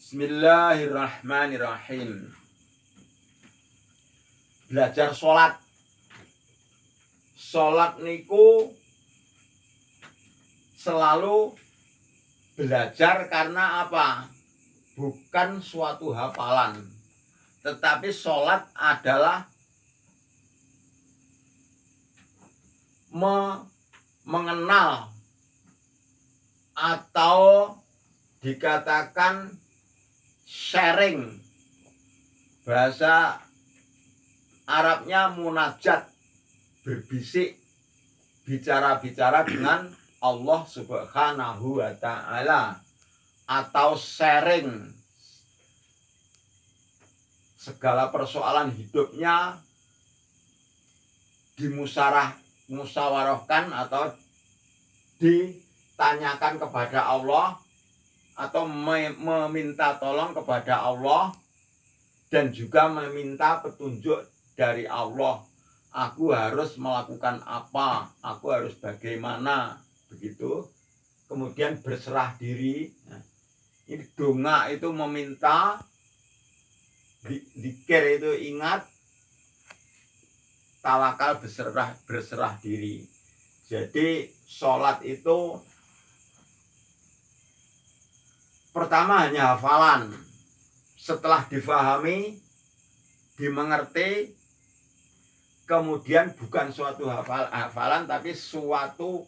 Bismillahirrahmanirrahim. Belajar sholat. Sholat niku selalu belajar karena apa? Bukan suatu hafalan, tetapi sholat adalah mengenal atau dikatakan sharing, bahasa Arabnya munajat, berbisik, bicara-bicara dengan Allah Subhanahu wa Ta'ala, atau sharing segala persoalan hidupnya dimusyawarahkan atau ditanyakan kepada Allah, atau meminta tolong kepada Allah, dan juga meminta petunjuk dari Allah. Aku harus melakukan apa, aku harus bagaimana, begitu. Kemudian berserah diri. Nah, ini donga itu meminta, zikir itu ingat, tawakal berserah diri. Jadi sholat itu pertama hanya hafalan. Setelah difahami, dimengerti, kemudian bukan suatu hafalan, tapi suatu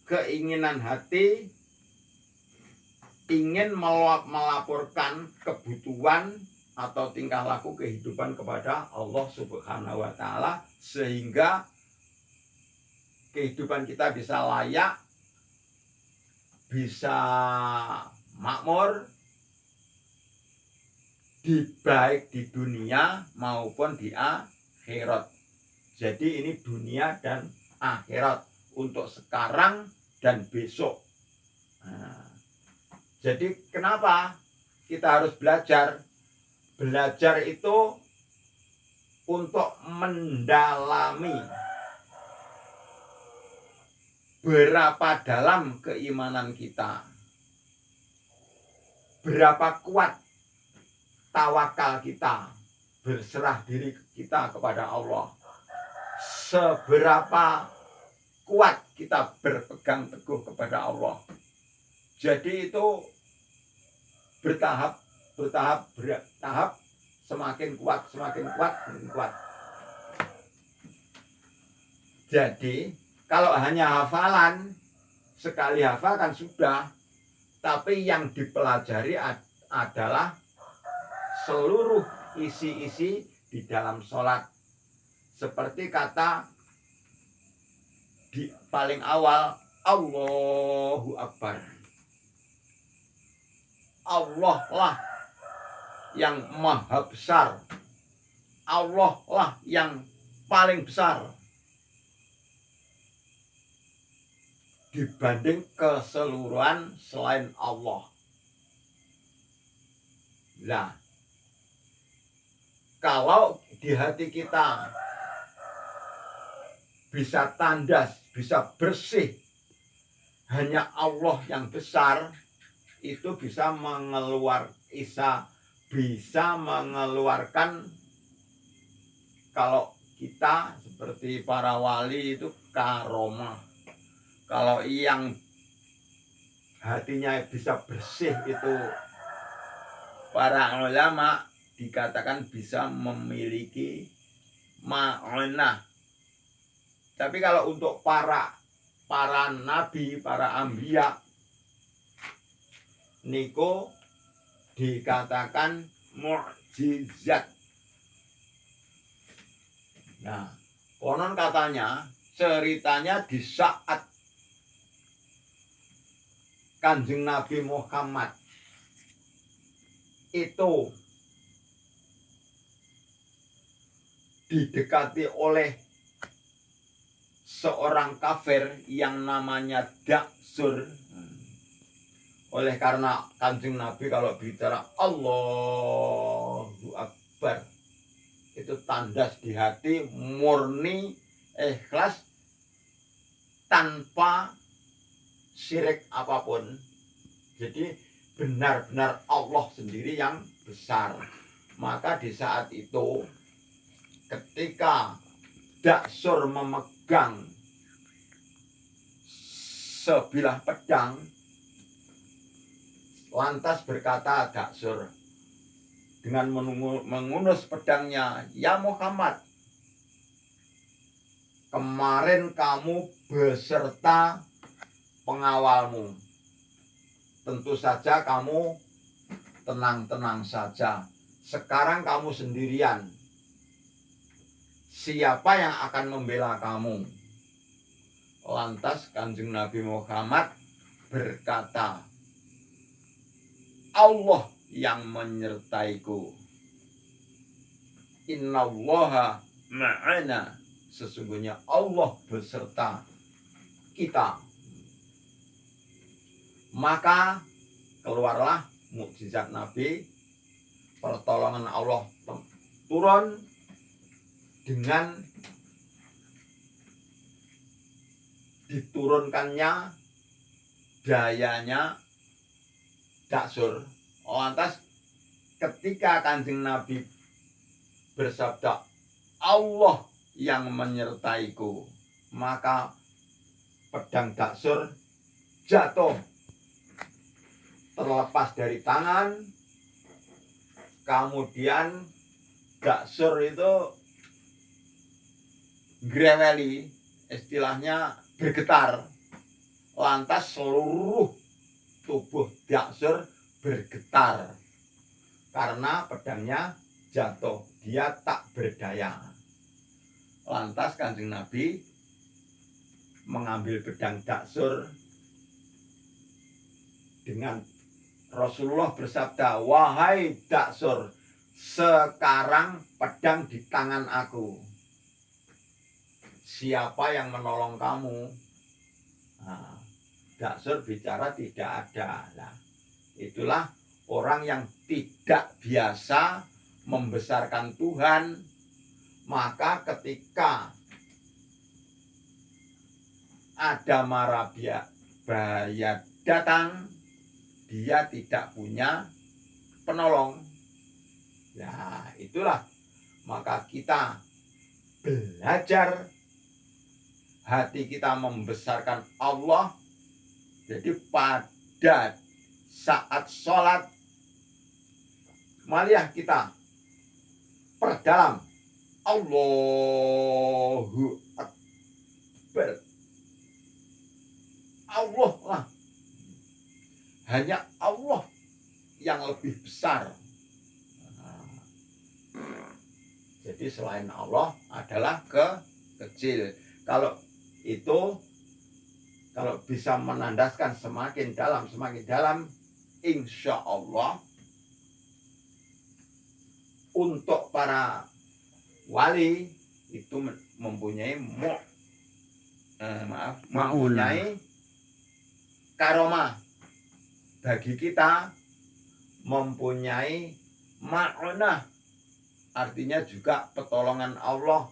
keinginan hati, ingin melaporkan kebutuhan atau tingkah laku kehidupan kepada Allah Subhanahu wa Ta'ala, sehingga kehidupan kita bisa layak, bisa makmur, baik di dunia maupun di akhirat. Jadi ini dunia dan akhirat, untuk sekarang dan besok. Nah, jadi kenapa kita harus belajar? Belajar itu untuk mendalami berapa dalam keimanan kita, berapa kuat tawakal kita, berserah diri kita kepada Allah, seberapa kuat kita berpegang teguh kepada Allah. Jadi itu bertahap, semakin kuat, semakin kuat. Jadi kalau hanya hafalan, sekali hafal kan sudah, tapi yang dipelajari adalah seluruh isi-isi di dalam sholat. Seperti kata di paling awal, Allahu Akbar. Allah lah yang maha besar, Allah lah yang paling besar dibanding keseluruhan selain Allah. Nah, kalau di hati kita bisa tandas, bisa bersih, hanya Allah yang besar, itu bisa mengeluarkan, kalau kita seperti para wali itu karomah. Kalau yang hatinya bisa bersih itu para ulama dikatakan bisa memiliki ma'unah. Tapi kalau untuk para nabi, para anbiya, niku dikatakan mukjizat. Nah, konon katanya ceritanya di saat Kanjeng Nabi Muhammad itu didekati oleh seorang kafir yang namanya Daksur. Oleh karena Kanjeng Nabi kalau bicara Allahu Akbar, itu tandas di hati, murni, ikhlas, tanpa syirik apapun. Jadi benar-benar Allah sendiri yang besar. Maka di saat itu ketika Daksur memegang sebilah pedang, lantas berkata Daksur dengan mengunus pedangnya, "Ya Muhammad, kemarin kamu beserta pengawalmu. Tentu saja kamu tenang-tenang saja. Sekarang kamu sendirian. Siapa yang akan membela kamu?" Lantas Kanjeng Nabi Muhammad berkata, "Allah yang menyertaiku. Innallaha ma'ana." Sesungguhnya Allah beserta kita. Maka keluarlah mukjizat Nabi, pertolongan Allah turun dengan diturunkannya dayanya Daksur. Lantas ketika Kanjeng Nabi bersabda, "Allah yang menyertaiku," maka pedang Daksur jatuh terlepas dari tangan. Kemudian Daksur itu greweli, istilahnya bergetar. Lantas seluruh tubuh Daksur bergetar karena pedangnya jatuh, dia tak berdaya. Lantas Kanjeng Nabi mengambil pedang Daksur dengan Rasulullah bersabda, "Wahai Daksur, sekarang pedang di tangan aku. Siapa yang menolong kamu?" Nah, Daksur bicara tidak ada. Nah, itulah orang yang tidak biasa membesarkan Tuhan. Maka ketika ada mara bahaya datang, dia tidak punya penolong. Ya, itulah. Maka kita belajar hati kita membesarkan Allah. Jadi pada saat sholat, marilah kita perdalam Allahu Akbar. Allah lah. Hanya Allah yang lebih besar. Jadi selain Allah adalah kecil. Kalau itu, kalau bisa menandaskan semakin dalam, insya Allah untuk para wali itu mempunyai mempunyai karomah. Bagi kita mempunyai ma'unah, artinya juga pertolongan Allah.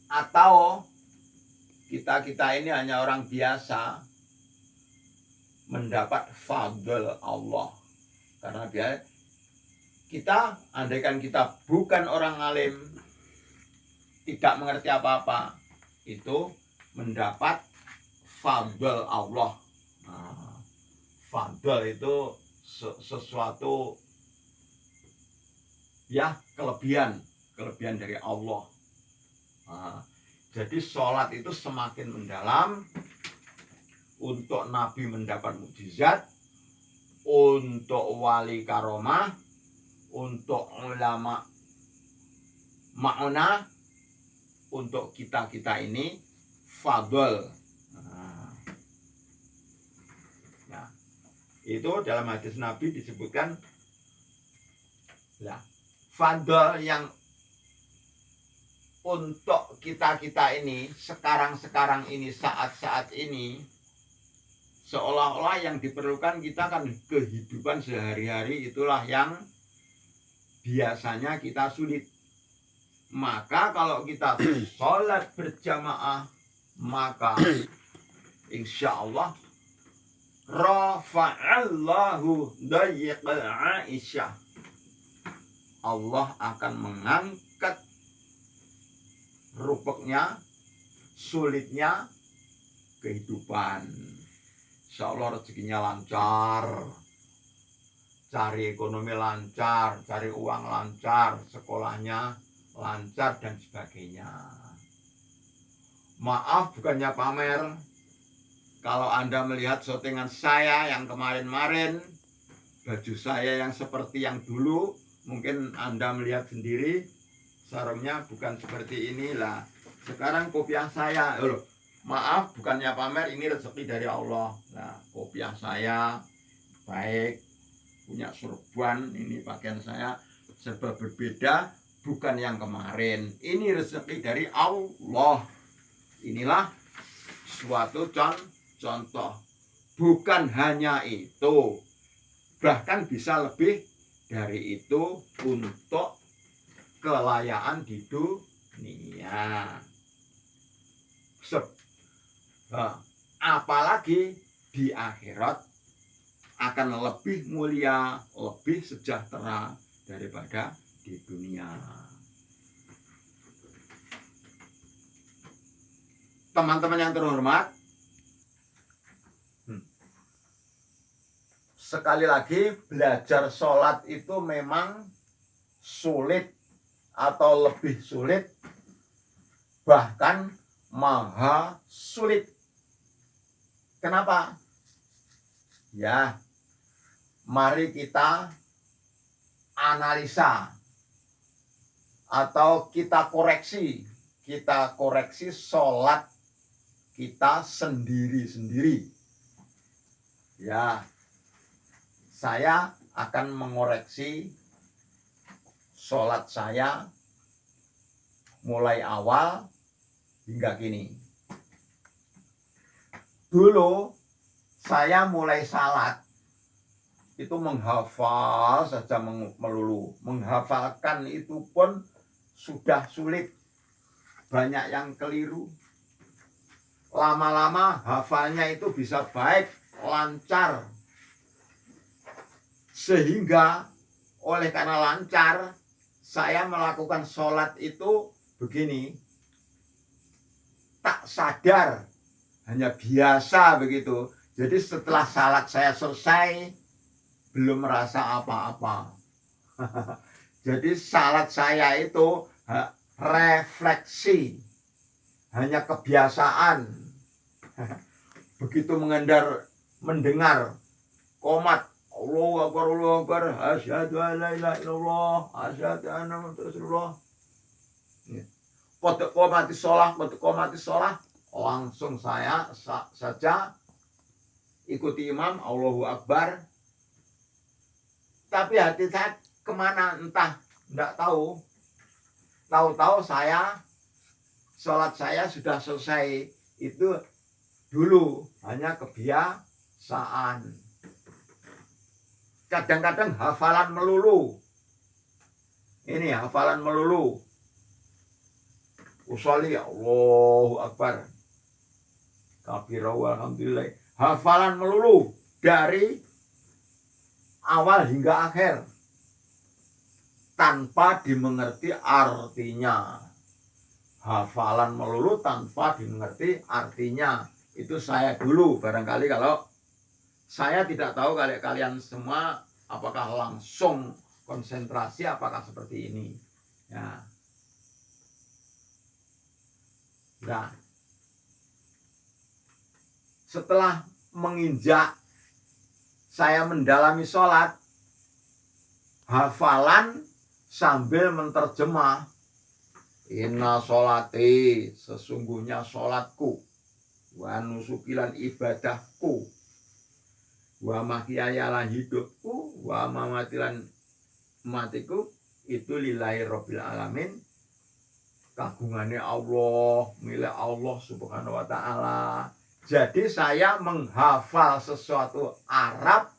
Atau kita ini hanya orang biasa mendapat fadl Allah. Karena kita, andaikan kita bukan orang alim, tidak mengerti apa-apa, itu mendapat fadl Allah. Nah, fadl itu sesuatu ya kelebihan dari Allah. Nah, jadi sholat itu semakin mendalam untuk Nabi mendapat mukjizat, untuk wali karomah, untuk ulama ma'unah, untuk kita ini fadl. Nah, itu dalam hadis Nabi disebutkan fadl yang untuk kita ini sekarang ini, saat ini, seolah-olah yang diperlukan kita kan kehidupan sehari-hari, itulah yang biasanya kita sulit. Maka kalau kita sholat berjamaah, maka insya Allah rafa'allahu dayiqal Aisyah. Allah akan mengangkat rupeknya, sulitnya kehidupan. Insya Allah rezekinya lancar, cari ekonomi lancar, cari uang lancar, sekolahnya lancar dan sebagainya. Maaf bukannya pamer, kalau Anda melihat syutingan saya yang kemarin-marin, baju saya yang seperti yang dulu, mungkin Anda melihat sendiri, sarungnya bukan seperti inilah. Sekarang kopiah saya, maaf bukannya pamer, ini rezeki dari Allah. Nah, kopiah saya baik, punya sorban, ini pakaian saya serba berbeda, bukan yang kemarin. Ini rezeki dari Allah. Inilah suatu contoh. Bukan hanya itu, bahkan bisa lebih dari itu untuk kelayaan di dunia. Apalagi di akhirat akan lebih mulia, lebih sejahtera daripada di dunia. Teman-teman yang terhormat, sekali lagi belajar sholat itu memang sulit atau lebih sulit, bahkan maha sulit. Kenapa? Ya, mari kita analisa atau kita koreksi sholat kita sendiri-sendiri. Ya, saya akan mengoreksi sholat saya mulai awal hingga kini. Dulu saya mulai salat itu menghafal saja melulu. Menghafalkan itu pun sudah sulit. Banyak yang keliru. Lama-lama hafalnya itu bisa baik, lancar. Sehingga oleh karena lancar, saya melakukan sholat itu begini. Tak sadar, hanya biasa begitu. Jadi setelah salat saya selesai, belum merasa apa-apa. Jadi salat saya itu refleksi, hanya kebiasaan. Begitu mendengar qomat Allahu Akbar, Allahu Akbar, asyhadu an la ilaha illallah, asyhadu anna Muhammadar Rasulullah. Qad qamatis shalah, langsung saya saja ikuti imam Allahu Akbar. Tapi hati saya kemana entah, tidak tahu. Tahu-tahu saya sholat saya sudah selesai. Itu dulu hanya kebiasaan. Kadang-kadang hafalan melulu. Ini hafalan melulu. Usolli Allahu Akbar, kabira walhamdulillah. Hafalan melulu dari awal hingga akhir tanpa dimengerti artinya. Hafalan melulu tanpa dimengerti artinya. Itu saya dulu. Barangkali kalau saya tidak tahu kalian semua apakah langsung konsentrasi, apakah seperti ini. Ya. Nah, setelah menginjak saya mendalami sholat, hafalan sambil menterjemah. Inna sholati, sesungguhnya sholatku, wa nusukilan ibadahku, wa mahyayalan hidupku, wa mamatilan matiku, itu lillahi rabbil alamin. Kagungannya Allah, milik Allah subhanahu wa ta'ala. Jadi saya menghafal sesuatu Arab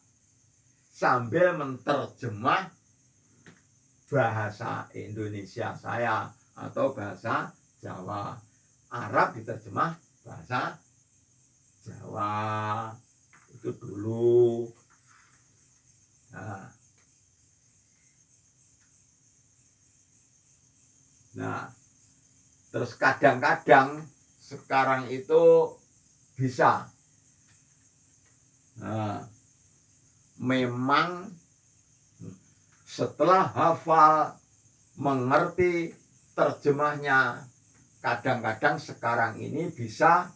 sambil menterjemah bahasa Indonesia saya atau bahasa Jawa. Arab diterjemah bahasa Jawa. itu dulu. Nah, terus kadang-kadang sekarang itu bisa. Memang setelah hafal, mengerti terjemahnya, kadang-kadang sekarang ini bisa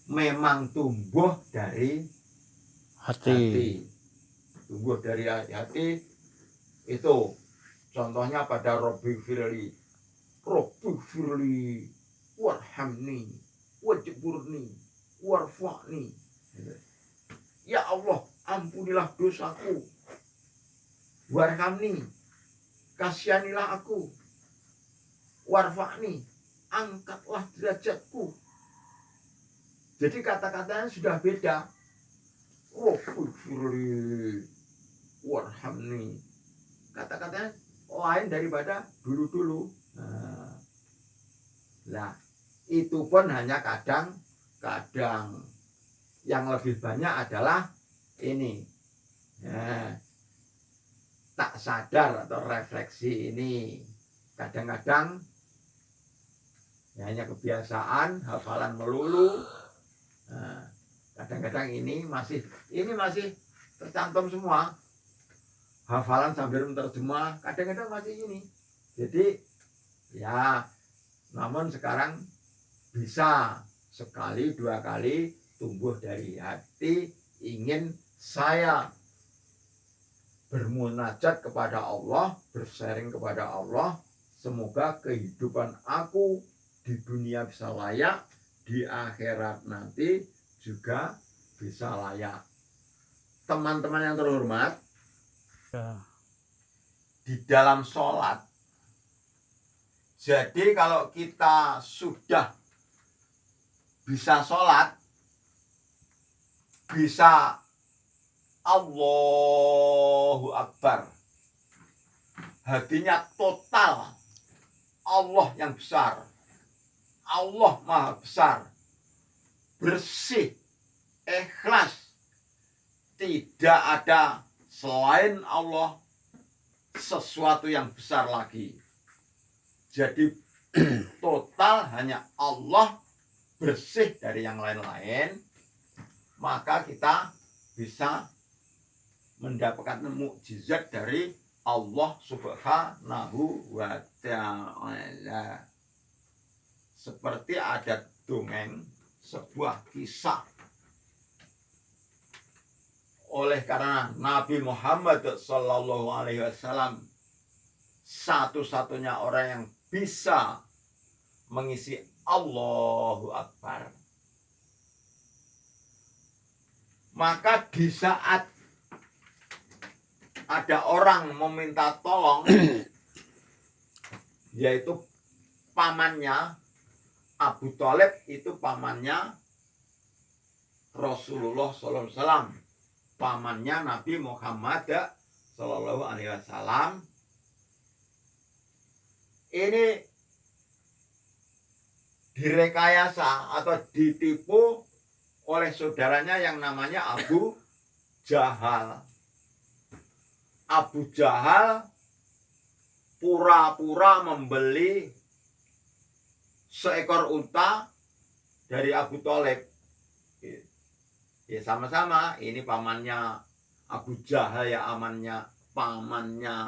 memang tumbuh dari hati. Tumbuh dari hati itu contohnya pada Robbi Firli warhamni wajburni warfa'ni. Ya Allah, ampunilah dosaku. Warhamni, kasihanilah aku. Warfa'ni, angkatlah derajatku. Jadi kata-katanya sudah beda. Robbi warhamni. Kata-katanya lain daripada dulu-dulu. Nah, itu pun hanya kadang-kadang. Yang lebih banyak adalah ini. Tak sadar atau refleksi ini. Kadang-kadang hanya kebiasaan, hafalan melulu. Kadang-kadang ini masih tercantum semua. Hafalan sambil menerjemah, kadang-kadang masih ini. Jadi ya, namun sekarang bisa sekali, 2 kali tumbuh dari hati, ingin saya bermunajat kepada Allah, bersharing kepada Allah. Semoga kehidupan aku di dunia bisa layak, di akhirat nanti juga bisa layak. Teman-teman yang terhormat, di dalam sholat, jadi kalau kita sudah bisa sholat, bisa Allahu Akbar, hatinya total Allah yang besar, Allah maha besar, bersih, ikhlas, tidak ada selain Allah sesuatu yang besar lagi. Jadi total hanya Allah, bersih dari yang lain-lain, maka kita bisa mendapatkan mukjizat dari Allah Subhanahu wa Ta'ala. Seperti ada dongeng, sebuah kisah. Oleh karena Nabi Muhammad SAW satu-satunya orang yang bisa mengisi Allahu Akbar, maka di saat ada orang meminta tolong, yaitu pamannya Abu Thalib, itu pamannya Rasulullah SAW, pamannya Nabi Muhammad SAW. Ini direkayasa atau ditipu oleh saudaranya yang namanya Abu Jahal. Abu Jahal pura-pura membeli seekor unta dari Abu Thalib. Ya sama-sama, ini pamannya Abu Jahal, ya pamannya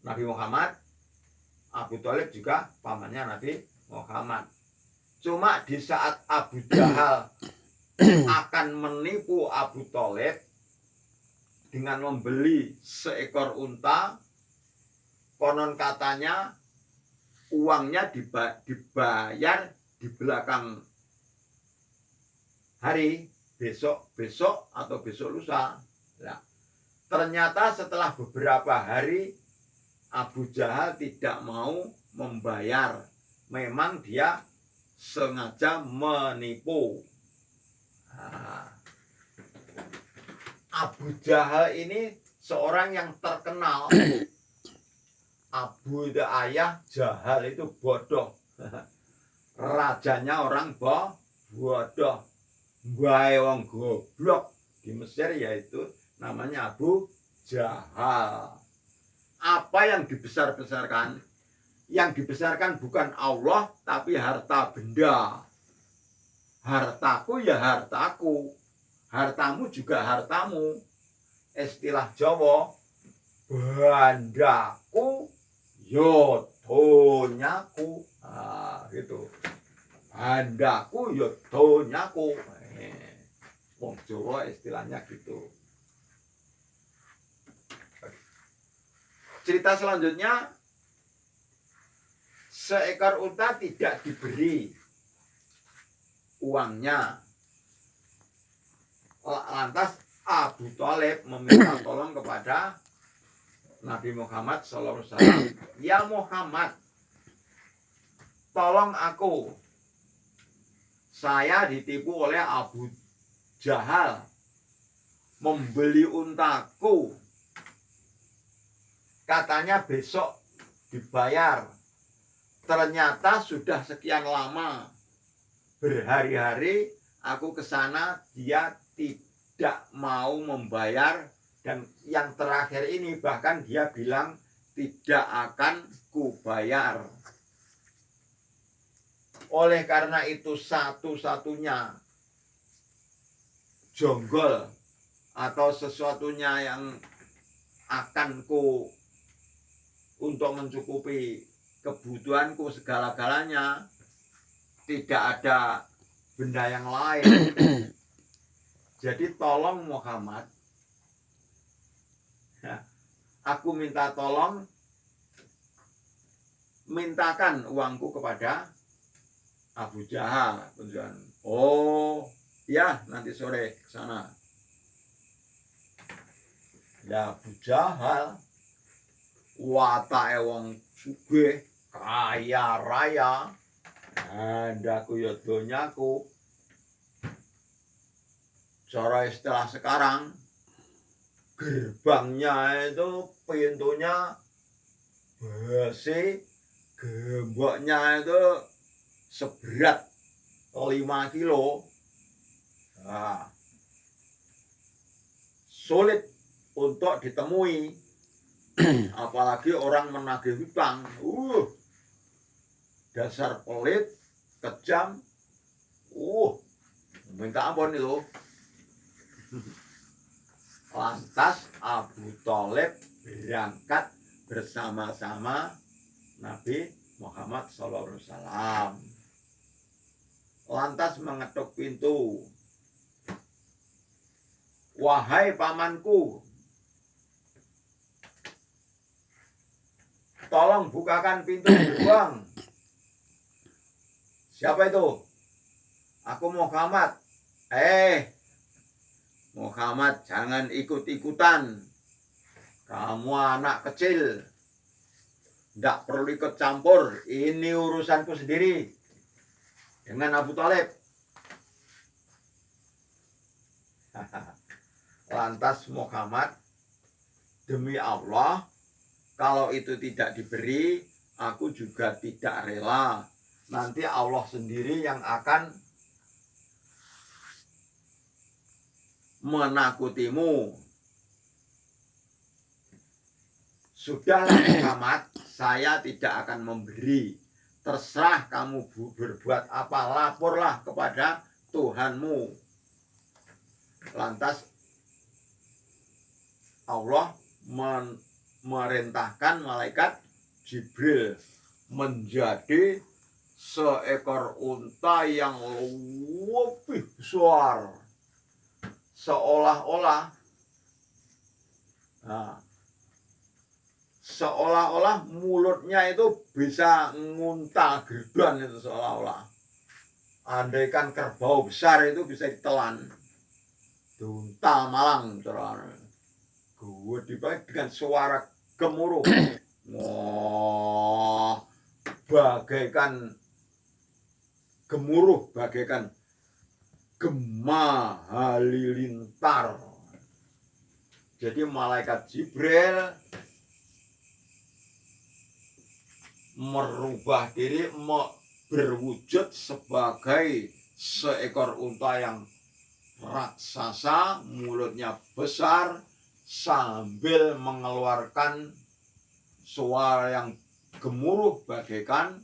Nabi Muhammad. Abu Thalib juga pamannya Nabi Muhammad. Cuma di saat Abu Jahal akan menipu Abu Thalib dengan membeli seekor unta, konon katanya uangnya dibayar di belakang hari, besok atau besok lusa. Nah, ternyata setelah beberapa hari Abu Jahal tidak mau membayar. Memang dia sengaja menipu. Abu Jahal ini seorang yang terkenal. Abu itu ayah, Jahal itu bodoh. Rajanya orang bodoh. Mbae wong goblok di Mesir, yaitu namanya Abu Jahal. Apa yang dibesar-besarkan? Yang dibesarkan bukan Allah, tapi harta benda. Hartaku ya hartaku, hartamu juga hartamu. Istilah Jawa, bandaku yo donyaku. Nah, gitu. Bandaku yo donyaku. Wong Jawa istilahnya gitu. Cerita selanjutnya, seekor unta tidak diberi uangnya. Lantas Abu Thalib meminta tolong kepada Nabi Muhammad SAW. Ya Muhammad, tolong aku. Saya ditipu oleh Abu Jahal, membeli untaku. Katanya besok dibayar. Ternyata sudah sekian lama, berhari-hari aku ke sana, dia tidak mau membayar. Dan yang terakhir ini bahkan dia bilang tidak akan kubayar. Oleh karena itu satu-satunya jonggol atau sesuatunya yang akan untuk mencukupi kebutuhanku segala-galanya, tidak ada benda yang lain. Jadi tolong Muhammad, aku minta tolong, mintakan uangku kepada Abu Jahal. Oh ya, nanti sore ke sana. Ya Abu Jahal watake wong sugih, kaya raya, bandaku ya donyaku. Cara istilah sekarang, gerbangnya itu pintunya besi, gemboknya itu seberat 5 kilo. Nah, sulit untuk ditemui, apalagi orang menagih hutang. Dasar pelit, kejam. Minta ampun itu. Lantas Abu Thalib berangkat bersama-sama Nabi Muhammad SAW. Lantas mengetuk pintu. Wahai pamanku, tolong bukakan pintu gerbang. Siapa itu? Aku Muhammad. Muhammad, jangan ikut-ikutan. Kamu anak kecil, tidak perlu ikut campur. Ini urusanku sendiri dengan Abu Thalib. Lantas Muhammad, demi Allah, kalau itu tidak diberi, aku juga tidak rela. Nanti Allah sendiri yang akan menakutimu. Sudahlah Muhammad, saya tidak akan memberi. Terserah kamu berbuat apa, laporlah kepada Tuhanmu. Lantas Allah memerintahkan malaikat Jibril menjadi seekor unta yang lebih besar. Seolah-olah mulutnya itu bisa nguntal gerdan itu, seolah-olah. Andaikan kerbau besar itu bisa ditelan, diuntal malang terlalu. Gue dipakai dengan suara gemuruh. Wah, bagaikan gemuruh, bagaikan gema halilintar. Jadi malaikat Jibril merubah diri, berwujud sebagai seekor unta yang raksasa, mulutnya besar, sambil mengeluarkan suara yang gemuruh bagaikan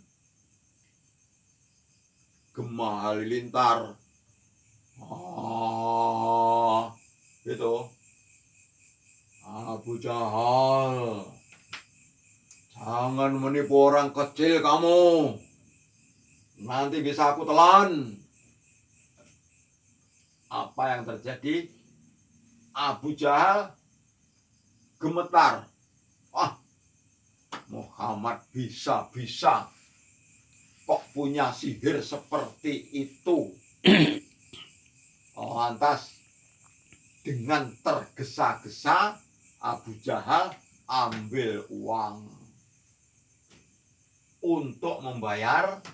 gema halilintar. Gitu. Abu Jahal, jangan menipu orang kecil kamu. Nanti bisa aku telan. Apa yang terjadi? Abu Jahal gemetar. Muhammad bisa-bisa kok punya sihir seperti itu. Lantas dengan tergesa-gesa Abu Jahal ambil uang untuk membayar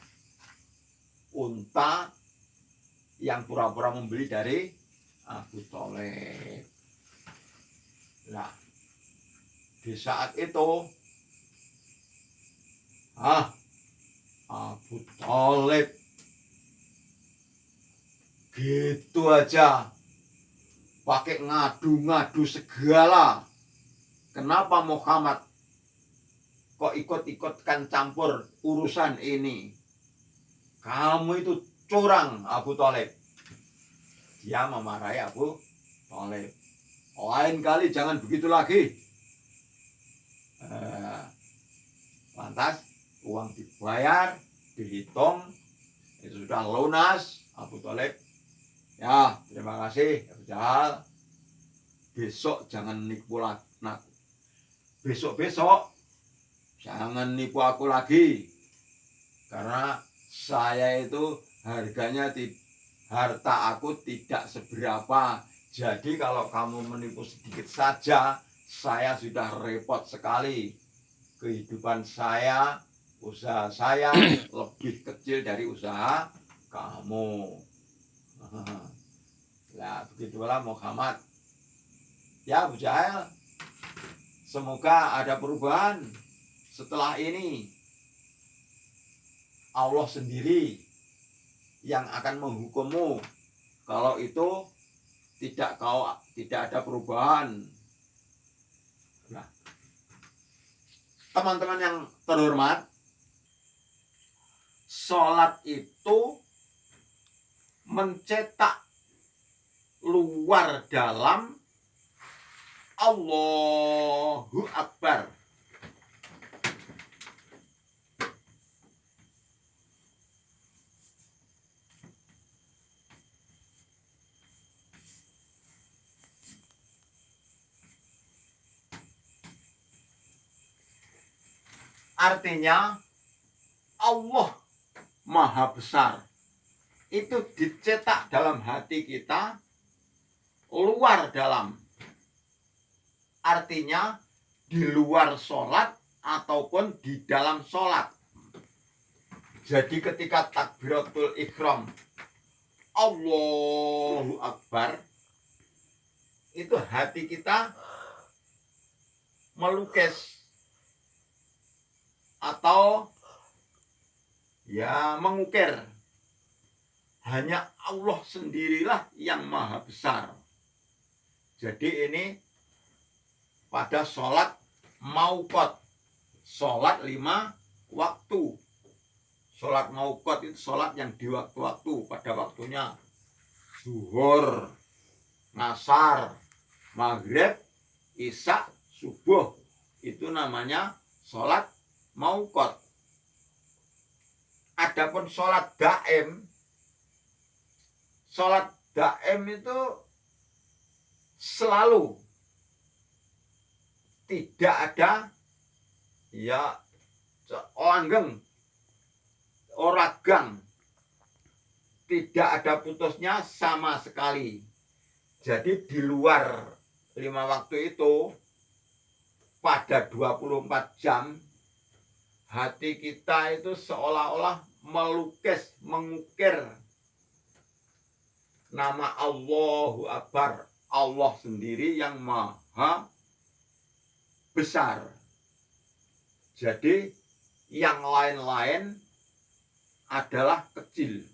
unta yang pura-pura membeli dari Abu Thalib. Nah, di saat itu Abu Thalib gitu aja pakai ngadu-ngadu segala. Kenapa Muhammad kok ikut-ikutkan campur urusan ini? Kamu itu curang, Abu Thalib. Dia memarahi Abu Thalib. Lain kali jangan begitu lagi. Lantas uang dibayar, dihitung, itu sudah lunas. Abu Thalib, ya terima kasih Abu Jahal. Besok jangan nipu lagi. Besok jangan nipu aku lagi. Karena saya itu harta aku tidak seberapa. Jadi kalau kamu menipu sedikit saja, saya sudah repot sekali. Kehidupan saya, usaha saya lebih kecil dari usaha kamu. Nah, begitulah Muhammad. Ya Abu Jahal, semoga ada perubahan setelah ini. Allah sendiri yang akan menghukummu kalau itu tidak ada perubahan. Nah, teman-teman yang terhormat, sholat itu mencetak luar dalam Allahu Akbar. Artinya Allah Maha Besar. Itu dicetak dalam hati kita, luar dalam. Artinya di luar sholat ataupun di dalam sholat. Jadi ketika takbiratul ihram Allahu Akbar, itu hati kita melukis atau ya mengukir. Hanya Allah sendirilah yang maha besar. Jadi ini pada sholat mauqat, sholat 5 waktu. Sholat mauqat itu sholat yang di waktu-waktu, pada waktunya zuhur, ngasar, maghrib, isya, subuh. Itu namanya sholat mauqat. Adapun sholat daim itu selalu tidak ada ya langgeng, oragang, tidak ada putusnya sama sekali. Jadi di luar 5 waktu itu, pada 24 jam hati kita itu seolah-olah melukis, mengukir nama Allahu Akbar, Allah sendiri yang maha besar. Jadi yang lain-lain adalah kecil.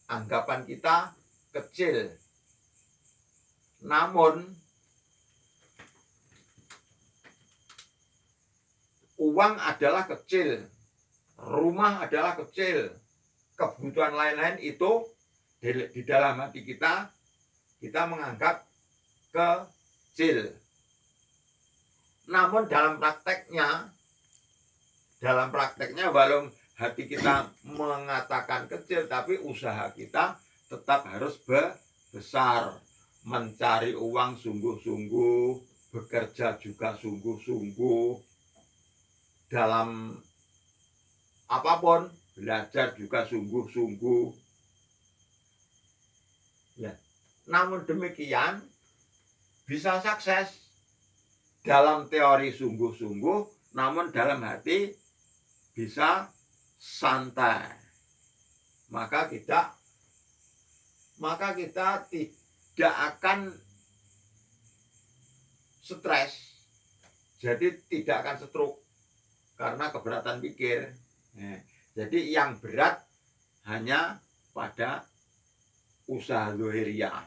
anggapan kita kecil. Namun uang adalah kecil, rumah adalah kecil, kebutuhan lain-lain itu di dalam hati kita menganggap kecil. Namun dalam prakteknya walau hati kita mengatakan kecil, tapi usaha kita tetap harus besar. Mencari uang sungguh-sungguh, bekerja juga sungguh-sungguh, dalam apapun belajar juga sungguh-sungguh. Ya. Namun demikian bisa sukses dalam teori sungguh-sungguh, namun dalam hati bisa santai. Maka kita tidak akan stres, jadi tidak akan stroke karena keberatan pikir. Jadi yang berat hanya pada usaha zahiriyah.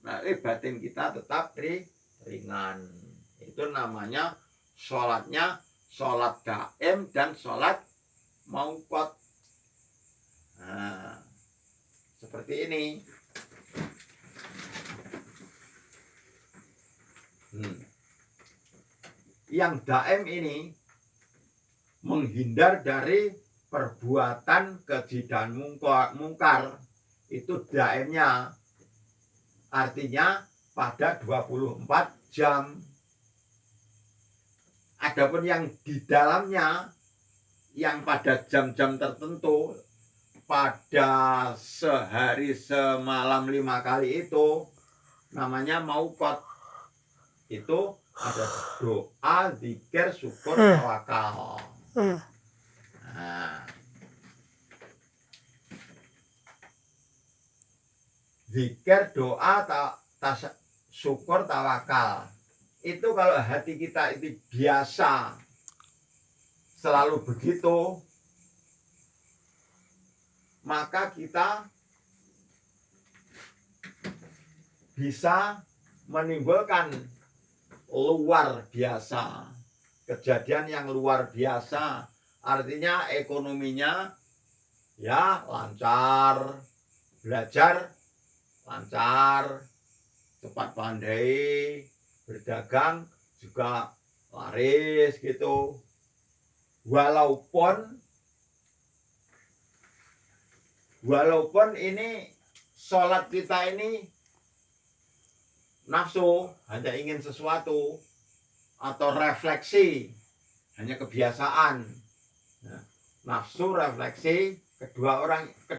Nah, batin kita tetap ringan. Itu namanya sholatnya sholat daim dan sholat mauqat. Nah, seperti ini. Yang daim ini menghindar dari perbuatan keji dan mungkar. Itu daimnya, artinya pada 24 jam. Adapun yang di dalamnya, yang pada jam-jam tertentu, pada sehari semalam 5 kali itu namanya mauqat. Itu ada doa, zikir, syukur, tawakal. Nah, zikir, doa, syukur, tawakal. Itu kalau hati kita itu biasa selalu begitu, maka kita bisa menimbulkan luar biasa, kejadian yang luar biasa. Artinya ekonominya ya lancar, belajar lancar, cepat pandai, berdagang juga laris gitu. Walaupun ini sholat kita ini nafsu, hanya ingin sesuatu, atau refleksi, hanya kebiasaan. Nafsu, refleksi, kedua orang